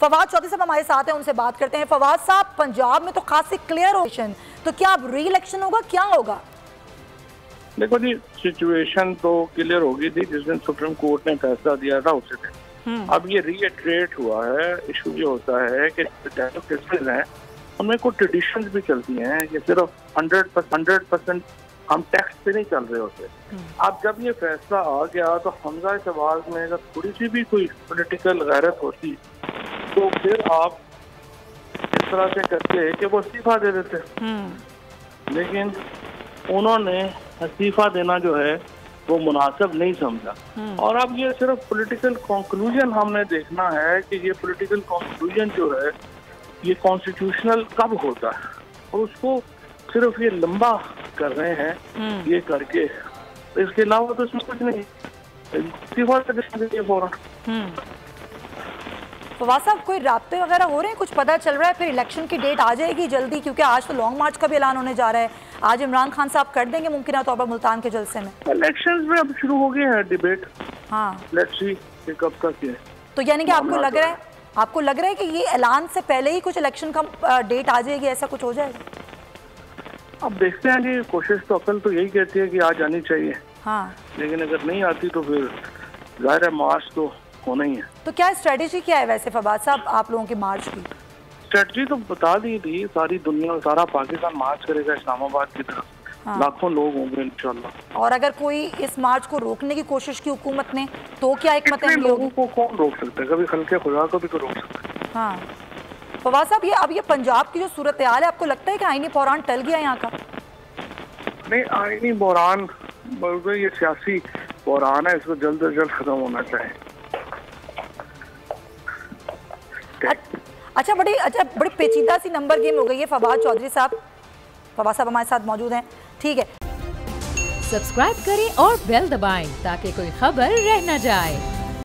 फवाद चौधरी साहब हमारे साथ हैं, उनसे बात करते हैं। फवाद साहब, पंजाब में तो खासी क्लियर ऑप्शन, तो क्या अब री इलेक्शन होगा, क्या होगा? देखो जी, सिचुएशन तो क्लियर होगी थी जिस दिन सुप्रीम कोर्ट ने फैसला दिया था उसी दिन। अब ये रीइटरेट हुआ है। इशू ये होता है कि केसेस हैं उनमें कुछ ट्रेडिशंस भी चलती हैं कि सिर्फ 100% हम टैक्स पे नहीं चल रहे होते। अब जब ये फैसला आ गया तो हमजा शहबाज में अगर थोड़ी सी भी कोई पॉलिटिकल गैरत होती तो फिर आप इस तरह से करके कि वो इस्तीफा दे देते, लेकिन उन्होंने इस्तीफा देना जो है वो मुनासिब नहीं समझा। और अब ये सिर्फ पॉलिटिकल कंक्लूजन हमने देखना है कि ये पॉलिटिकल कंक्लूजन जो है ये कॉन्स्टिट्यूशनल कब होता है, और उसको सिर्फ ये लंबा कर रहे हैं ये करके। इसके अलावा तो इसमें कुछ नहीं। इस्तीफा दे फौरन। फवाद साहब, कोई राब्ते वगैरह हो रहे हैं, कुछ पता चल रहा है? फिर इलेक्शन की डेट आ जाएगी जल्दी, क्योंकि आज तो लॉन्ग मार्च का भी ऐलान होने जा रहा है। आज इमरान खान साहब कर देंगे मुमकिन तौर पर मुल्तान के जलसे में। इलेक्शंस में अब शुरू हो गए हैं डिबेट। हाँ, लेट्स सी कि कब तक है। तो यानी कि आपको लग रहा है कि ये ऐलान से पहले ही कुछ इलेक्शन का डेट आ जाएगी, ऐसा कुछ हो जाएगा? अब देखते हैं जी, कोशिश तो अकल तो यही कहती है कि आज आनी चाहिए। हाँ, लेकिन अगर नहीं आती तो फिर जाहिर है मार्च तो होना ही है। तो क्या स्ट्रेटेजी क्या है वैसे फवाद साहब आप लोगों की मार्च की? स्ट्रेटजी तो बता दी थी, सारी दुनिया सारा पाकिस्तान मार्च करेगा इस्लामाबाद की तरफ। हाँ। लाखों लोग होंगे इंशाल्लाह। और अगर कोई इस मार्च को रोकने की कोशिश की हुकूमत ने तो क्या हिकमत अमली होगी? लोगों को कौन रोक सकता है? कभी खल्के खुदा को भी तो रोक सकता है। हाँ फवाद साहब, अब ये पंजाब की जो सूरत हाल है, आपको लगता है कि आईनी बहरान टल गया यहाँ का? नहीं, आईनी बहरान ये सियासी बहरान है, इसको जल्द से जल्द खत्म होना चाहिए। अच्छा, बड़ी पेचीदा सी नंबर गेम हो गई है। फवाद चौधरी साहब हमारे साथ मौजूद हैं, ठीक है। सब्सक्राइब करें और बेल दबाएं ताकि कोई खबर रह न जाए।